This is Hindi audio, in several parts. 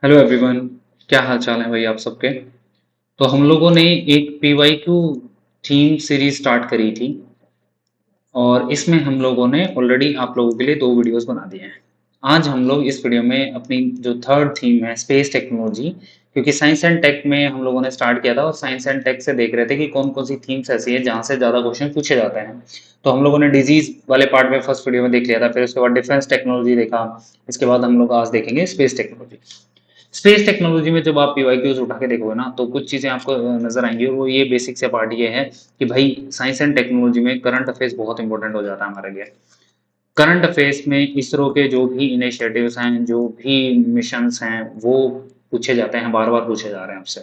Hello everyone. क्या हाल चाल है भाई आप सबके। तो हम लोगों ने एक पीवाईक्यू थीम सीरीज स्टार्ट करी थी और इसमें हम लोगों ने ऑलरेडी आप लोगों के लिए दो वीडियोस बना दिए हैं। आज हम लोग इस वीडियो में अपनी जो थर्ड थीम है स्पेस टेक्नोलॉजी, क्योंकि साइंस एंड टेक में हम लोगों ने स्टार्ट किया था और साइंस एंड टेक से देख रहे थे कि कौन कौन सी थीम्स ऐसी है जहाँ से ज़्यादा क्वेश्चन पूछे जाते हैं। तो हम लोगों ने डिजीज वाले पार्ट में फर्स्ट वीडियो में देख लिया था, फिर उसके बाद डिफेंस टेक्नोलॉजी देखा। इसके बाद हम लोग आज देखेंगे स्पेस टेक्नोलॉजी। स्पेस टेक्नोलॉजी में जब आप पीवाईक्यूज उठा के देखोगे ना तो कुछ चीजें आपको नजर आएंगी, और वो ये बेसिक से पार्ट ये है कि भाई साइंस एंड टेक्नोलॉजी में करंट अफेयर्स बहुत इंपॉर्टेंट हो जाता है हमारे लिए। करंट अफेयर्स में इसरो के जो भी इनिशिएटिव्स हैं, जो भी मिशंस हैं, वो पूछे जाते हैं, बार बार पूछे जा रहे हैं आपसे।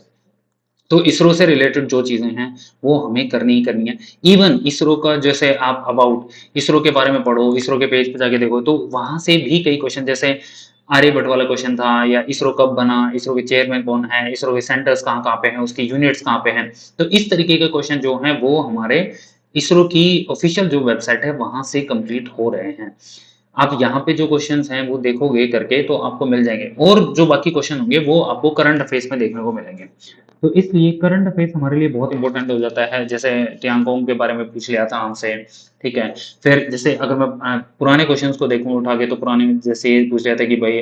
तो इसरो से रिलेटेड जो चीजें हैं वो हमें करनी ही करनी है। इवन इसरो का जैसे आप अबाउट इसरो के बारे में पढ़ो, इसरो के पेज पे जाके देखो, तो वहां से भी कई क्वेश्चन, जैसे आर्यभट्ट वाला क्वेश्चन था, या इसरो कब बना, इसरो के चेयरमैन कौन है, इसरो के सेंटर्स कहाँ कहाँ पे हैं, उसकी यूनिट्स कहाँ पे हैं। तो इस तरीके के क्वेश्चन जो हैं वो हमारे इसरो की ऑफिशियल जो वेबसाइट है वहां से कंप्लीट हो रहे हैं। आप यहाँ पे जो क्वेश्चंस हैं वो देखोगे करके तो आपको मिल जाएंगे, और जो बाकी क्वेश्चन होंगे वो आपको करंट अफेयर्स में देखने को मिलेंगे। तो इसलिए करंट अफेयर्स हमारे लिए बहुत इंपॉर्टेंट हो जाता है। जैसे टियांगोंग के बारे में पूछ लिया था हमसे, ठीक है। फिर जैसे अगर मैं पुराने क्वेश्चंस को देखूं उठा के, तो पुराने में जैसे ये पूछ लिया था कि भाई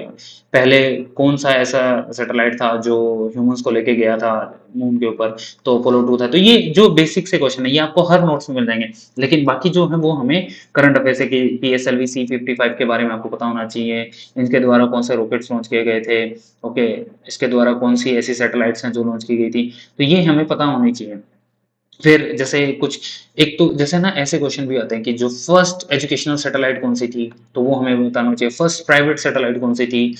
पहले कौन सा ऐसा सैटेलाइट था जो ह्यूमंस को लेके गया था मून के ऊपर, तो अपोलो 2 था। तो ये जो बेसिक से क्वेश्चन है ये आपको हर नोट्स में मिल जाएंगे। लेकिन बाकी जो है वो हमें करंट अफेयर्स है कि PSLV C-55 के बारे में आपको पता होना चाहिए। इनके द्वारा कौन से रॉकेट्स लॉन्च किए गए थे, ओके। इसके द्वारा कौन सी ऐसी सैटेलाइट्स हैं जो लॉन्च की गई थी, तो ये हमें पता होनी चाहिए। फिर जैसे कुछ, एक तो जैसे ना ऐसे क्वेश्चन भी आते हैं कि जो फर्स्ट एजुकेशनल सैटेलाइट कौन सी थी, तो वो हमें बताना चाहिए। फर्स्ट प्राइवेट सैटेलाइट कौन सी थी,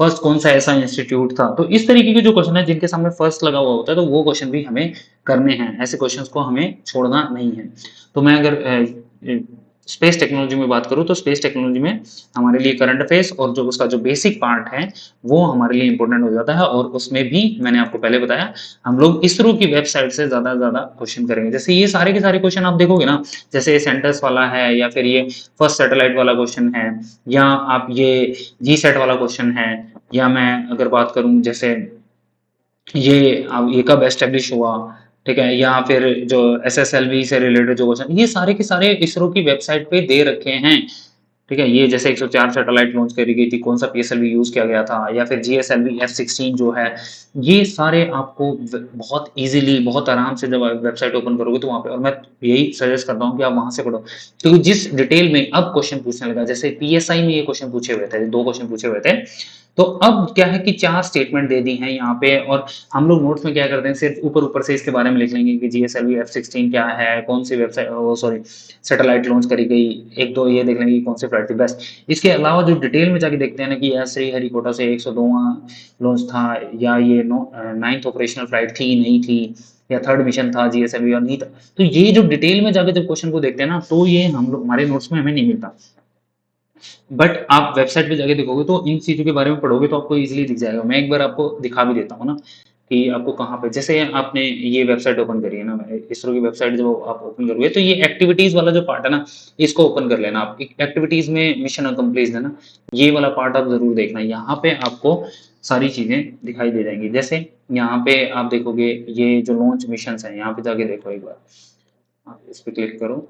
फर्स्ट कौन सा ऐसा इंस्टीट्यूट था। तो इस तरीके के जो क्वेश्चन है जिनके सामने फर्स्ट लगा हुआ होता है, तो वो क्वेश्चन भी हमें करने हैं। ऐसे क्वेश्चंस को हमें छोड़ना नहीं है। तो मैं अगर स्पेस टेक्नोलॉजी में बात करूँ, तो स्पेस टेक्नोलॉजी में हमारे लिए करंट अफेयर्स और जो उसका जो बेसिक पार्ट है वो हमारे लिए इंपॉर्टेंट हो जाता है। और उसमें भी मैंने आपको पहले बताया, हम लोग इसरो की वेबसाइट से ज्यादा क्वेश्चन करेंगे। जैसे ये सारे के सारे क्वेश्चन आप देखोगे ना, जैसे सेंटर्स वाला है, या फिर ये फर्स्ट सैटेलाइट वाला क्वेश्चन है, या आप ये जी सेट वाला क्वेश्चन है, या मैं अगर बात करूं जैसे ये अब ये कब एस्टेब्लिश हुआ, ठीक है, या फिर जो SSLV से रिलेटेड जो क्वेश्चन, ये सारे के सारे इसरो की वेबसाइट पे दे रखे हैं। ठीक है, ये जैसे 104 सैटेलाइट लॉन्च करी गई थी, कौन सा PSLV यूज किया गया था, या फिर GSLV F-16 जो है, ये सारे आपको बहुत इजीली, बहुत आराम से जब आप वेबसाइट ओपन करोगे तो वहां पे, और मैं यही सजेस्ट करता हूँ कि आप वहां से पढ़ो, क्योंकि जिस डिटेल में अब क्वेश्चन पूछने लगा, जैसे PSI में ये क्वेश्चन पूछे हुए थे, दो क्वेश्चन पूछे हुए थे, तो अब क्या है कि चार स्टेटमेंट दे दी हैं यहाँ पे। और हम लोग नोट्स में क्या करते हैं, सिर्फ ऊपर ऊपर से इसके बारे में लिख लेंगे कि GSLV F-16 क्या है, कौन सी वेबसाइट, सॉरी, सैटेलाइट लॉन्च करी गई, एक दो ये देख लेंगे कि कौन सी फ्लाइट थी, बस। इसके अलावा जो डिटेल में जाके देखते हैं ना कि श्री हरिकोटा से 102वां लॉन्च था, या ये 9th ऑपरेशनल फ्लाइट थी नहीं थी, या थर्ड मिशन था GSLV और नहीं था, तो ये जो डिटेल में जाके जब क्वेश्चन को देखते हैं ना, तो ये हम लोग हमारे नोट्स में हमें नहीं मिलता। बट आप वेबसाइट पे जाके देखोगे तो इन चीजों के बारे में पढ़ोगे तो आपको इजीली दिख जाएगा। मैं एक बार आपको दिखा भी देता हूँ ना कि आपको कहाँ पे, जैसे आपने ये वेबसाइट ओपन करी है ना, इसरो की वेबसाइट जब आप ओपन करोगे तो ये एक्टिविटीज वाला जो पार्ट है ना, इसको ओपन कर लेना आप। एक्टिविटीज में मिशन अकम्प्लीट है ना, ये वाला पार्ट आप जरूर देखना। यहाँ पे आपको सारी चीजें दिखाई दे जाएंगी। जैसे यहाँ पे आप देखोगे ये जो लॉन्च मिशन है, यहाँ पे जाके देखो एक बार, आप इस पे क्लिक करो।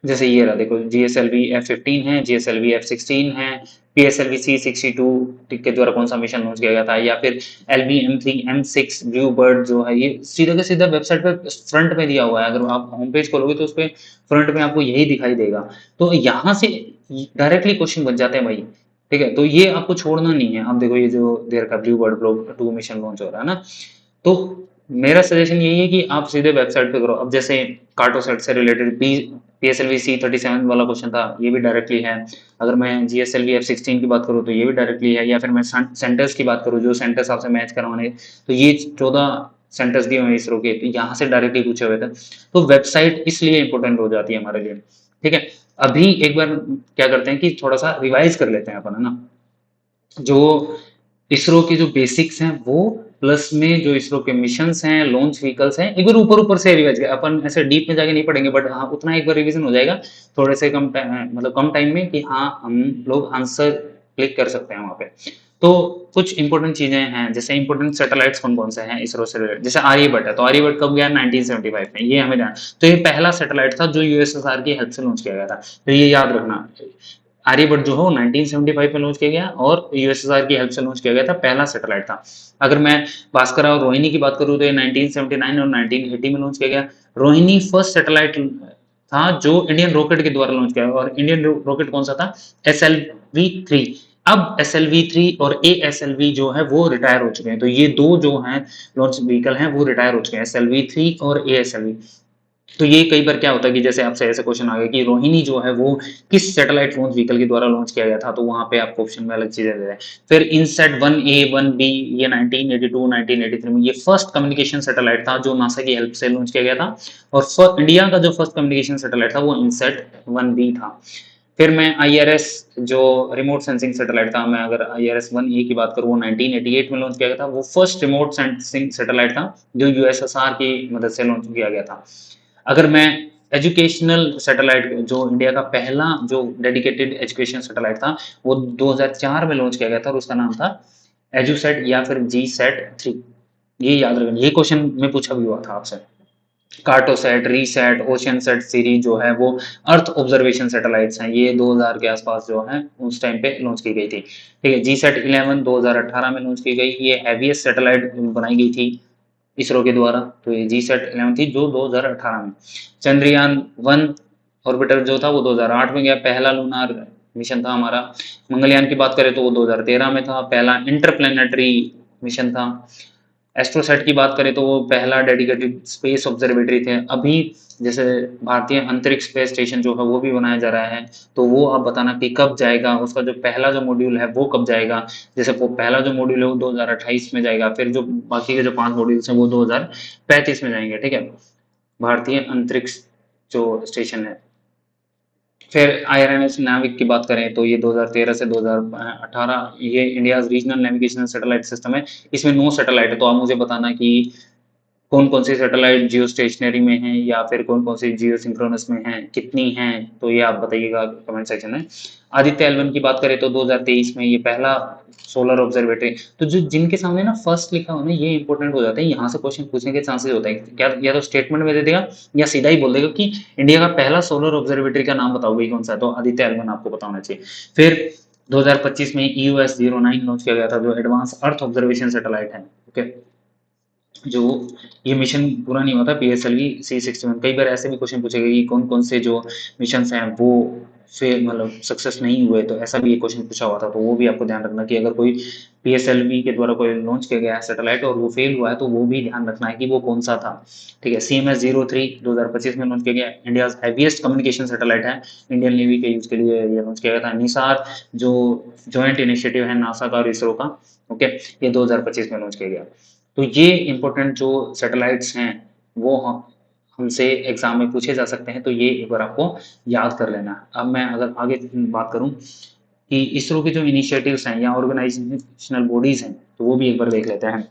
जैसे ये रहा, देखो GSLV F-15 है, GSLV F-16 है, PSLV C-62 के द्वारा कौन सा मिशन लॉन्च किया गया था, या फिर LV-M3 M6 ब्लू बर्ड जो है, ये सीधा का सीधा वेबसाइट पे फ्रंट में दिया हुआ है। अगर आप होम पेज खोलोगे तो उस पे फ्रंट में आपको यही दिखाई देगा। तो यहाँ से डायरेक्टली क्वेश्चन बन जाते हैं भाई। ठीक है, तो ये आपको छोड़ना नहीं है। अब देखो ये जो देर का blue bird block 2 mission launch हो रहा है ना, तो मेरा सजेशन यही है कि आप सीधे वेबसाइट पे करो। अब जैसे कार्टोसैट से रिलेटेड PSLV C-37 वाला क्वेश्चन था, ये भी डायरेक्टली है। अगर मैं GSLV F-16 की बात करूँ तो ये भी डायरेक्टली है। या फिर मैं सेंटर्स की बात करूँ, जो सेंटर्स आपसे मैच करवाने, तो ये 14 सेंटर्स दिए हुए इसरो के, तो यहाँ से डायरेक्टली पूछे हुए थे। तो वेबसाइट इसलिए इंपॉर्टेंट हो जाती है हमारे लिए। ठीक है, अभी एक बार क्या करते हैं कि थोड़ा सा रिवाइज कर लेते हैं अपन, है ना। जो इसरो के जो बेसिक्स हैं वो प्लस में जो इसरो के मिशंस हैं, लॉन्च व्हीकल्स हैं, एक बार ऊपर-ऊपर से रिवाइज किया। अपन ऐसे डीप में जाके नहीं पढ़ेंगे, बट हाँ, उतना एक बार रिवीजन हो जाएगा, थोड़े से कम टाइम, मतलब कम टाइम में, कि हाँ, हम लोग आंसर क्लिक कर सकते हैं वहाँ पे। तो कुछ इंपॉर्टेंट चीजें हैं, जैसे इंपॉर्टेंट सैटेलाइट्स कौन-कौन से हैं इसरो से रिलेटेड, जैसे आर्यभट्ट है, तो आर्यभट्ट कब गया? 1975 में, ये हमें ध्यान। तो ये पहला सैटेलाइट था जो यूएसएसआर की हेल्प से लॉन्च किया गया था, तो ये याद रखना। आर्यभट्ट जो हो 1975 में लॉन्च किया गया और यूएसएसआर की हेल्प से लॉन्च किया गया था, पहला सैटेलाइट था। अगर मैं भास्कर और रोहिणी की बात करूं तो ये 1979 और 1980 में लॉन्च किया गया। रोहिणी फर्स्ट सैटेलाइट था जो इंडियन रॉकेट के द्वारा लॉन्च किया गया, और इंडियन रॉकेट कौन सा था? SLV-3। अब SLV-3 और ASLV जो है वो रिटायर हो चुके हैं, तो ये दो जो हैं लॉन्च व्हीकल हैं वो रिटायर हो चुके हैं, SLV-3 और ASLV। तो ये कई बार क्या होता है कि जैसे आपसे ऐसे क्वेश्चन आ गया कि रोहिणी जो है वो किस सैटेलाइट लॉन्च व्हीकल के द्वारा लॉन्च किया गया था, तो वहां पे आपको ऑप्शन में अलग चीजें दे रहे हैं। फिर इनसैट 1A 1B, ये 1982 1983 में ये फर्स्ट कम्युनिकेशन सैटेलाइट था जो नासा की हेल्प से लॉन्च किया गया था, और इंडिया का जो फर्स्ट कम्युनिकेशन सैटेलाइट था वो इनसैट 1B था। फिर मैं IRS जो रिमोट सेंसिंग सैटेलाइट था, मैं अगर IRS 1A की बात करूँ, वो 1988 में लॉन्च किया गया था, वो फर्स्ट रिमोट सेंसिंग सैटेलाइट था जो यूएसएसआर की मदद से लॉन्च किया गया था। अगर मैं एजुकेशनल सैटेलाइट, जो इंडिया का पहला जो डेडिकेटेड एजुकेशन सैटेलाइट था, वो 2004 में लॉन्च किया गया था, और उसका नाम था एजुसेट या फिर GSAT 3। ये याद रखना, ये क्वेश्चन में पूछा भी हुआ था आपसे। Cartosat, RISAT, ocean set series जो है वो अर्थ ऑब्जर्वेशन सैटेलाइट्स हैं, ये 2000 के आसपास जो है उस टाइम पे लॉन्च की गई थी। ठीक है, GSAT 11 2018 में लॉन्च की गई, ये हैवीएस्ट सैटेलाइट बनाई गई थी इसरो के द्वारा, तो ये GSAT 11 थी जो 2018 में। चंद्रयान 1 ऑर्बिटर जो था वो 2008 में गया, पहला लूनार मिशन था हमारा। मंगलयान की बात करें तो वो 2013 में था, पहला इंटरप्लेनेटरी मिशन था। एस्ट्रोसैट की बात करें तो वो पहला डेडिकेटेड स्पेस ऑब्जर्वेटरी थे। अभी जैसे भारतीय अंतरिक्ष स्पेस स्टेशन जो है वो भी बनाया जा रहा है, तो वो आप बताना कि कब जाएगा, उसका जो पहला जो मॉड्यूल है वो कब जाएगा। जैसे वो पहला जो मॉड्यूल है वो 2028 में जाएगा, फिर जो बाकी के जो 5 मॉड्यूल्स हैं वो 2035 में जाएंगे। ठीक है, भारतीय अंतरिक्ष जो स्टेशन है। फिर IRNS नाविक की बात करें तो ये 2013 से 2018, ये India regional navigation satellite system है। इसमें 9 सैटेलाइट है, तो आप मुझे बताना कि कौन कौन सी सैटेलाइट जियो स्टेशनरी में है या फिर कौन कौन सी जियो सिंक्रोनस में है, कितनी हैं, तो ये आप बताइएगा कमेंट सेक्शन में। आदित्य L1 की बात करें तो 2023 में ये पहला सोलर ऑब्जर्वेटरी। तो जो जिनके सामने ना फर्स्ट लिखा हो ना, ये इंपॉर्टेंट हो जाता है, यहाँ से क्वेश्चन पूछने के चांसेस होते हैं, क्या या तो स्टेटमेंट में दे देगा या सीधा ही बोल देगा कि इंडिया का पहला सोलर ऑब्जर्वेटरी का नाम बताओ भाई कौन सा है, तो आदित्य L1 आपको पता होना चाहिए। फिर 2025 में EOS-09 लॉन्च किया गया था जो एडवांस अर्थ ऑब्जर्वेशन सैटेलाइट है। ओके, जो ये मिशन पूरा नहीं होता, PSLV C61। कई बार ऐसे भी क्वेश्चन पूछेगा कि कौन कौन से जो मिशन हैं वो फेल, मतलब सक्सेस नहीं हुए, तो ऐसा भी एक क्वेश्चन पूछा हुआ था, तो वो भी आपको ध्यान रखना कि अगर कोई PSLV के द्वारा कोई लॉन्च किया गया है सैटेलाइट और वो फेल हुआ है, तो वो भी ध्यान रखना है कि वो कौन सा था। ठीक है, CMS-03 2025 में लॉन्च किया गया, इंडिया हैवीएस्ट कम्युनिकेशन सैटेलाइट है, इंडियन नेवी के यूज के लिए ये लॉन्च किया गया था। निसार जो ज्वाइंट इनिशिएटिव है नासा का और इसरो का, ओके, ये 2025 में लॉन्च किया गया। तो ये इंपॉर्टेंट जो सैटेलाइट्स हैं वो हम हमसे एग्जाम में पूछे जा सकते हैं, तो ये एक बार आपको याद कर लेना। अब मैं अगर आगे बात करूं कि इसरो के जो इनिशिएटिव्स हैं या ऑर्गेनाइजेशनल बॉडीज हैं, तो वो भी एक बार देख लेते हैं।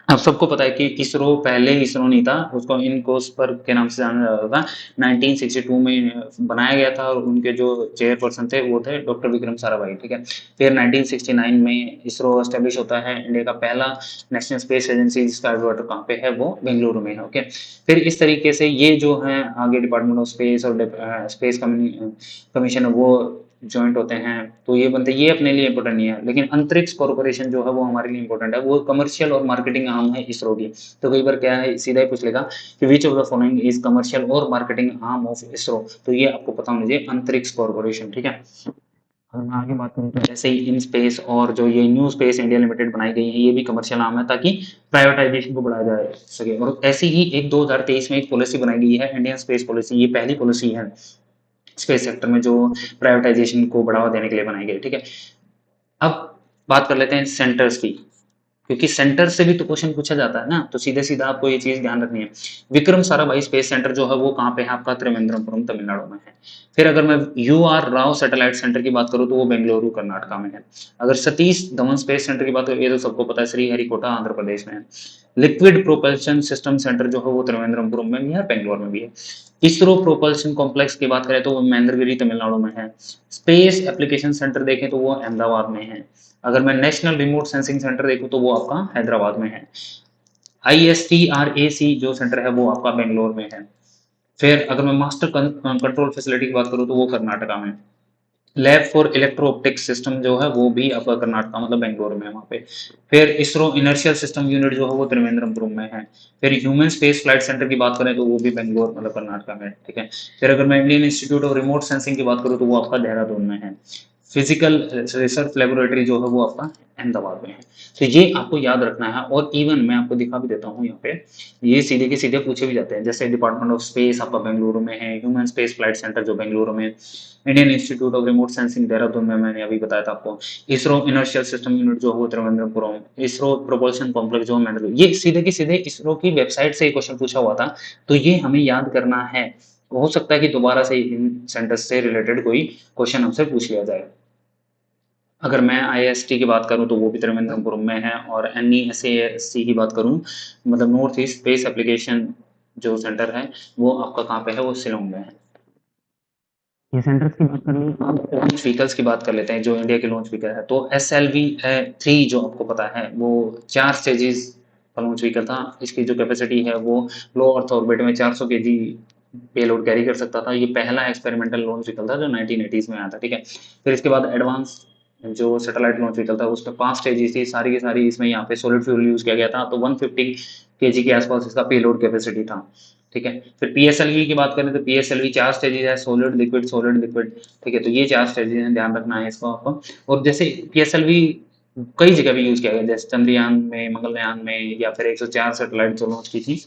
अब सबको पता है कि इसरो पहले इसरो नहीं था, उसको इनकोस्पर के नाम से जाना जाता था। 1962 में बनाया गया था और उनके जो चेयरपर्सन थे वो थे डॉक्टर विक्रम साराभाई। ठीक है, फिर 1969 में इसरो एस्टेब्लिश होता है, इंडिया का पहला नेशनल स्पेस एजेंसी, जिसका हेडक्वार्टर कहाँ पे है, वो बेंगलुरु में है। ओके, फिर इस तरीके से ये जो है आगे डिपार्टमेंट ऑफ स्पेस और स्पेस कमीशन वो जॉइंट होते हैं, तो ये बनते, ये अपने लिए इंपॉर्टेंट नहीं है, लेकिन अंतरिक्ष कॉर्पोरेशन जो है वो हमारे लिए इंपॉर्टेंट है, वो कमर्शियल और मार्केटिंग आर्म है इसरो की। तो कई बार क्या है, सीधा ही पूछ लेगा कि which of the following is commercial और मार्केटिंग आर्म ऑफ इसरो, तो ये आपको पता होना चाहिए, अंतरिक्ष कॉर्पोरेशन। ठीक है, अगर मैं आगे बात करूँ तो जैसे ही इन स्पेस और जो ये न्यू स्पेस इंडिया लिमिटेड बनाई गई है, ये भी कमर्शियल आर्म है ताकि प्राइवेटाइजेशन को बढ़ाया जा सके। और ऐसी ही एक 2023 में एक पॉलिसी बनाई गई है, इंडियन स्पेस पॉलिसी, ये पहली पॉलिसी है स्पेस सेक्टर में जो प्राइवेटाइजेशन को बढ़ावा देने के लिए बनाई गई। ठीक है, अब बात कर लेते हैं सेंटर्स की, क्योंकि सेंटर से भी तो क्वेश्चन पूछा जाता है ना, तो सीधे सीधा आपको ये चीज ध्यान रखनी है। विक्रम साराभाई स्पेस सेंटर जो है वो कहाँ पे है आपका, त्रिवेंद्रपुरम तमिलनाडु में है। फिर अगर मैं U R Rao satellite centre की बात करूँ तो वो बेंगलुरु कर्नाटका में है। अगर सतीश धवन स्पेस सेंटर की बात करूँ, ये तो सबको पता है, श्रीहरिकोटा आंध्र प्रदेश में है। लिक्विड प्रोपल्शन सिस्टम सेंटर जो है वो त्रिवेंद्रपुरम में भी है, बेंगलोर में भी है। इसरो प्रोपल्शन कॉम्प्लेक्स की बात करें तो वो महेंद्रगिरी तमिलनाडु में है। स्पेस एप्लीकेशन सेंटर देखें तो वो अहमदाबाद में है। अगर मैं नेशनल रिमोट सेंसिंग सेंटर देखूं तो वो आपका हैदराबाद में है। ISTRAC जो सेंटर है वो आपका बेंगलोर में है। फिर अगर मैं मास्टर कंट्रोल फैसिलिटी की बात करूं तो वो कर्नाटका में। Lab for electro optic system जो है वो भी आपका कर्नाटका मतलब बेंगलोर में है वहाँ पे। फिर इसरो इनर्शियल सिस्टम यूनिट जो है वो त्रिवेंद्रपुरम में है। फिर ह्यूमन स्पेस फ्लाइट सेंटर की बात करें तो वो भी बेंगलोर मतलब कर्नाटका में है, ठीक है। फिर अगर मैं Indian institute of remote sensing की बात करूँ तो वो आपका देहरादून में है। फिजिकल रिसर्च लेबोरेटरी जो है वो आपका अहमदाबाद में है। तो ये आपको याद रखना है, और इवन मैं आपको दिखा भी देता हूँ यहाँ पे, ये सीधे के सीधे पूछे भी जाते हैं। जैसे डिपार्टमेंट ऑफ स्पेस आपका बेंगलुरु में है, ह्यूमन स्पेस फ्लाइट सेंटर जो बेंगलुरु में, Indian institute of remote sensing Dehradun में, मैंने अभी बताया था आपको। इसरो इनर्शियल सिस्टम यूनिट जो है त्रिवेंद्रपुरम, इसरो प्रोपल्शन कॉम्प्लेक्स जो है, ये सीधे के सीधे इसरो की वेबसाइट से क्वेश्चन पूछा हुआ था। तो ये हमें याद करना है। हो सकता है कि दोबारा से इन सेंटर्स से रिलेटेड कोई क्वेश्चन हमसे पूछ लिया जाए। अगर मैं IST की बात करूं तो वो भी त्रिवेंद्रपुरम में है, और NESAC की बात करूं मतलब नॉर्थ ईस्ट स्पेस एप्लीकेशन जो सेंटर है वो आपका कहाँ पे है, वो शिलोंग में है। ये सेंटर्स की बात कर ली। अब लॉन्च व्हीकल्स की बात कर लेते हैं, जो इंडिया के लॉन्च व्हीकल है। तो SLV-3 जो आपको पता है वो 4 स्टेजेस का लॉन्च व्हीकल था। इसकी जो कैपेसिटी है वो लो अर्थ ऑर्बिट में 400 kg पेलोड कैरी कर सकता था। ये पहला एक्सपेरिमेंटल लॉन्च व्हीकल था जो 1980s में आया था, ठीक है। फिर इसके बाद एडवांस जो सैटेलाइट लॉन्च व्हीकल था उसमें 5 स्टेजेस थी, सारी की सारी इसमें यहाँ पे सॉलिड फ्यूल यूज किया गया था। तो 150 kg के आसपास इसका पेलोड कैपेसिटी था, ठीक है। फिर PSLV की बात करें तो PSLV 4 स्टेजेस है, सॉलिड लिक्विड, ठीक है। तो ये 4 स्टेजेस हैं, ध्यान रखना है इसको आपको। और जैसे PSLV कई जगह भी यूज किया गया, जैसे चंद्रयान में, मंगलयान में, या फिर 104 सैटेलाइट जो लॉन्च की थी,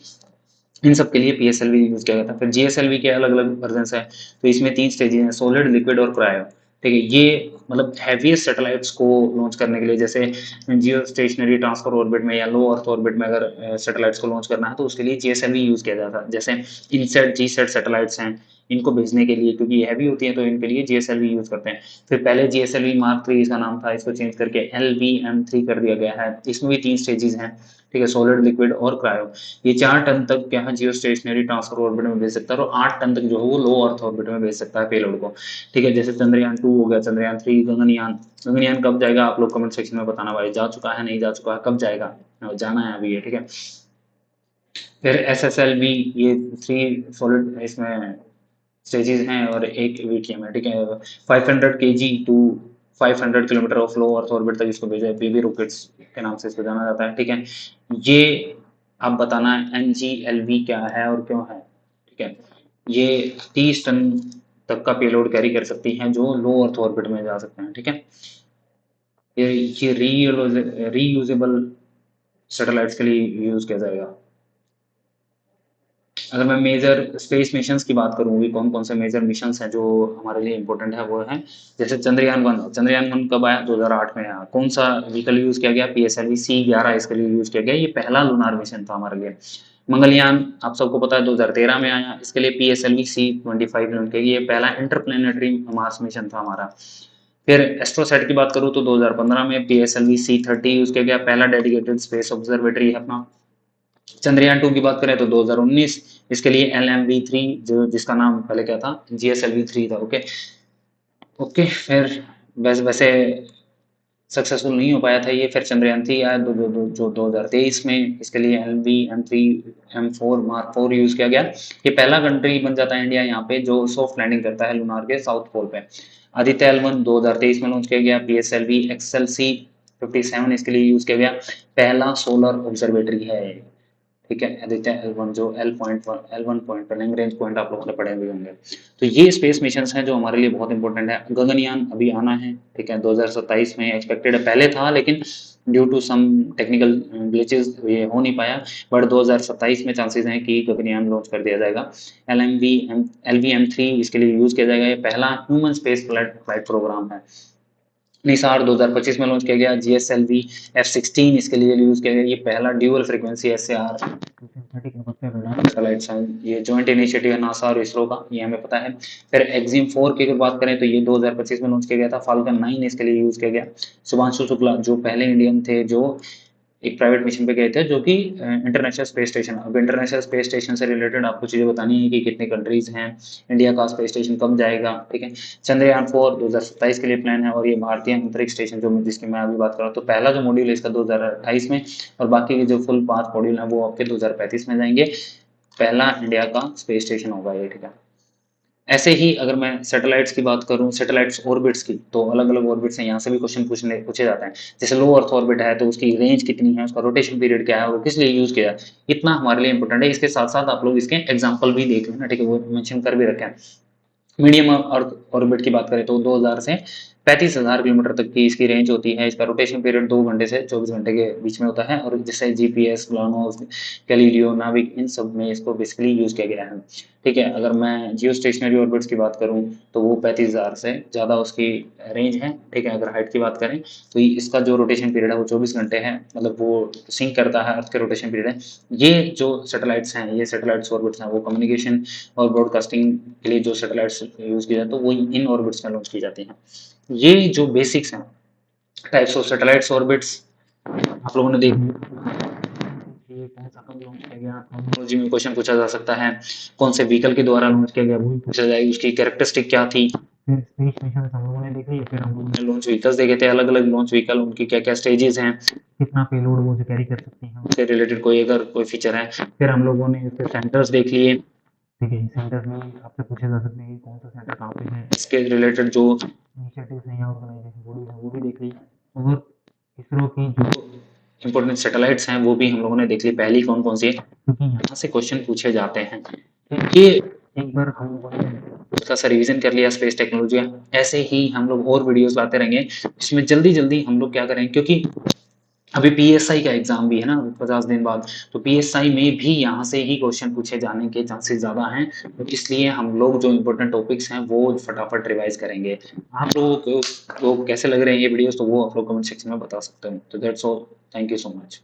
इन सब के लिए PSLV यूज किया गया था। फिर GSLV के अलग अलग वर्जन है। तो इसमें 3 स्टेजेस हैं, सॉलिड, लिक्विड और क्रायो, ठीक है। ये मतलब हैवीएस्ट सैटेलाइट्स को लॉन्च करने के लिए, जैसे जियो स्टेशनरी ट्रांसफर ऑर्बिट में या लो अर्थ ऑर्बिट में अगर सैटेलाइट्स को लॉन्च करना है तो उसके लिए GSLV यूज किया जाता है। जैसे इनसेट, जीसेट सैटेलाइट्स हैं, इनको भेजने के लिए, क्योंकि ये हैवी होती है तो इनके लिए GSLV यूज करते हैं। फिर पहले GSLV Mark 3 इसका नाम था, इसको चेंज करके LVM3 कर दिया गया है। इसमें भी 3 स्टेजेस हैं, ठीक है, सॉलिड, लिक्विड और क्रायो। ये 4 टन तक क्या है जियो स्टेशनरी ट्रांसफर ऑर्बिट में भेज सकता है, और 8 टन तक जो है वो लो अर्थ ऑर्बिट में भेज सकता है पेलोड को, ठीक है। जैसे चंद्रयान 2 हो गया, चंद्रयान 3, गगनयान। गगनयान कब जाएगा आप लोग कमेंट सेक्शन में बताना भाई, जा चुका है, नहीं जा चुका है, कब जाएगा, जाना है अभी है, ठीक है। फिर SSLV, ये 3 सॉलिड इसमें स्टेजेस हैं और एक VTM है, ठीक है। 500 kg to 500 kilometre of low earth orbit तक इसको भेजा है, बेबी रॉकेट्स के नाम से इसको जाना जाता है, ठीक है। ये आप बताना NGLV क्या है और क्यों है, ठीक है। ये 30 टन तक का पेलोड कैरी कर सकती हैं जो लो अर्थ ऑर्बिट में जा सकते हैं, ठीक है। ये रीयूजेबल सैटेलाइट्स के लिए यूज किया जाएगा। अगर मैं मेजर स्पेस मिशंस की बात करूँ, कौन कौन से मेजर मिशंस हैं जो हमारे लिए इंपॉर्टेंट है, वो है जैसे चंद्रयान 1। चंद्रयान 1 कब आया, 2008 में आया। कौन सा व्हीकल यूज किया गया, PSLV C11 इसके लिए यूज किया गया। ये पहला लूनार मिशन था हमारे लिए। मंगलयान आप सबको पता है 2013 में आया, इसके लिए PSLV C25 लॉन्च किया गया। ये पहला इंटरप्लेनेटरी मार्स मिशन था हमारा। फिर एस्ट्रोसैट की बात करूँ तो 2015 में PSLV C30 यूज किया गया, पहला डेडिकेटेड स्पेस ऑब्जर्वेटरी है अपना। चंद्रयान 2 की बात करें तो 2019, इसके लिए LMV3 जो जिसका नाम पहले क्या था, GSLV3 था, ओके। ओके, फिर वैसे सक्सेसफुल नहीं हो पाया था ये। फिर चंद्रयान 3 आया जो 2023 में, इसके लिए LV-M3M4 Mark 4 यूज किया गया। ये पहला कंट्री बन जाता है इंडिया यहाँ पे जो सॉफ्ट लैंडिंग करता है लूनार के साउथ पोल पे। आदित्य L1 2023 में लॉन्च किया गया। PSLV XLC57 इसके लिए यूज किया गया, पहला सोलर ऑब्जर्वेटरी है, ठीक है। आदित्य L1 जो L1 पॉइंट पर लैंग्रेंज पॉइंट आप लोगों ने पढ़े हुए होंगे। तो ये स्पेस मिशंस हैं जो हमारे लिए बहुत इंपॉर्टेंट है। गगनयान अभी आना है, ठीक है, 2027 में एक्सपेक्टेड है, पहले था लेकिन due to some technical glitches ये हो नहीं पाया, बट 2027 में चांसेस हैं कि गगनयान लॉन्च कर दिया जाएगा। LVM3 इसके लिए यूज किया जाएगा, ये पहला ह्यूमन स्पेस फ्लाइट प्रोग्राम है। निसार 2025 में लॉन्च किया गया। GSLV F-16 इसके लिए यूज किया गया। ये पहला dual frequency SAR synthetic aperture radar satellites हैं। ये जॉइंट इनिशिएटिव है नासा और इसरो का, ये हमें पता है। फिर एक्जिम 4 की अगर बात करें तो ये 2025 में लॉन्च किया गया था। फाल्कन 9 इसके लिए यूज किया गया। शुभांशु शुक्ला जो पहले इंडियन थे जो एक प्राइवेट मिशन पे गए थे, जो कि इंटरनेशनल स्पेस स्टेशन। अब इंटरनेशनल स्पेस स्टेशन से रिलेटेड आपको चीजें बतानी है कि कितने कंट्रीज हैं, इंडिया का स्पेस स्टेशन कब जाएगा, ठीक है। चंद्रयान 4 2027 के लिए प्लान है, और ये भारतीय अंतरिक्ष स्टेशन जो जिसकी मैं अभी बात कर रहा हूँ, तो पहला जो मॉड्यूल है इसका 2028 में, और बाकी के जो फुल 5 मॉड्यूल हैं वो आपके 2035 में जाएंगे। पहला इंडिया का स्पेस स्टेशन होगा ये, ठीक है। ऐसे ही अगर मैं सैटेलाइट्स की बात करूं, सैटेलाइट्स ऑर्बिट्स की, तो अलग अलग ऑर्बिट्स हैं, यहाँ से भी क्वेश्चन पूछे जाते हैं। जैसे लो अर्थ ऑर्बिट है तो उसकी रेंज कितनी है, उसका रोटेशन पीरियड क्या है, वो किस लिए यूज किया है, इतना हमारे लिए इंपॉर्टेंट है। इसके साथ साथ आप लोग इसके एग्जाम्पल भी देख लेना, ठीक है, वो मेंशन कर भी रखे हैं। मीडियम अर्थ ऑर्बिट की बात करें तो 2000 से 35,000 किलोमीटर तक की इसकी रेंज होती है। इसका रोटेशन पीरियड 2 घंटे से 24 घंटे के बीच में होता है, और जैसे जीपीएस, ग्लोनोस, गैलीलियो, नाविक, इन सब में इसको बेसिकली यूज किया गया है, ठीक है। अगर मैं जियो स्टेशनरी ऑर्बिट्स की बात करूं तो वो 35,000 से ज़्यादा उसकी रेंज है, ठीक है। अगर हाइट की बात करें तो इसका जो रोटेशन पीरियड है वो 24 घंटे है, मतलब वो सिंक करता है अर्थ के रोटेशन पीरियड है। ये जो सैटेलाइट्स हैं, ये सैटेलाइट्स ऑर्बिट्स हैं, वो कम्युनिकेशन और ब्रॉडकास्टिंग के लिए जो सैटेलाइट्स यूज किए जाते हैं तो वो इन ऑर्बिट्स में लॉन्च की जाती हैं। ये जो बेसिक्स हैं टाइप्स ऑफ सैटेलाइट्स ऑर्बिट्स आप लोगों ने देख ये कौन सा कब लॉन्च किया गया, टेक्नोलॉजी में क्वेश्चन पूछा जा सकता है। कौन से व्हीकल के द्वारा लॉन्च किया गया वो भी पूछा जाएगा, उसकी कैरेक्टरिस्टिक क्या थी। फिर स्पेस मिशन हम लोगों ने देख लिया, फिर हम लोगों ने लॉन्च व्हीकल्स देखे थे, अलग अलग लॉन्च व्हीकल, उनकी क्या क्या स्टेजेस हैं, कितना पेलोड वो जो कैरी कर सकते हैं, उससे रिलेटेड कोई अगर कोई फीचर है। फिर हम लोगों ने इसके सेंटर्स देख लिए, ठीक है। सेंटर्स में आपसे पूछे जा सकते हैं कि कौन सा सेंटर कहाँ पे है, इसके रिलेटेड जो इनिशिएटिव्स हैं या ऑर्गेनाइजेशन बॉडीज हैं वो भी देख ली, और इसरो की जो इंपॉर्टेंट सैटेलाइट्स हैं वो भी हम लोगों ने देख ली पहली कौन कौन सी है, क्योंकि यहाँ से क्वेश्चन पूछे जाते हैं। तो ये एक बार हम लोगों ने उसका सा रिवीजन कर लिया स्पेस टेक्नोलॉजी। ऐसे ही हम लोग और वीडियोस लाते रहेंगे, इसमें जल्दी जल्दी हम लोग क्या करें, क्योंकि अभी पीएसआई का एग्जाम भी है ना 50 दिन बाद, तो पीएसआई में भी यहाँ से ही क्वेश्चन पूछे जाने के चांसेस ज्यादा हैं, तो इसलिए हम लोग जो इम्पोर्टेंट टॉपिक्स हैं वो फटाफट रिवाइज करेंगे। आप लोगों को कैसे लग रहे हैं ये वीडियोस, तो वो आप लोग कमेंट सेक्शन में बता सकते हो। तो that's all, thank you so much.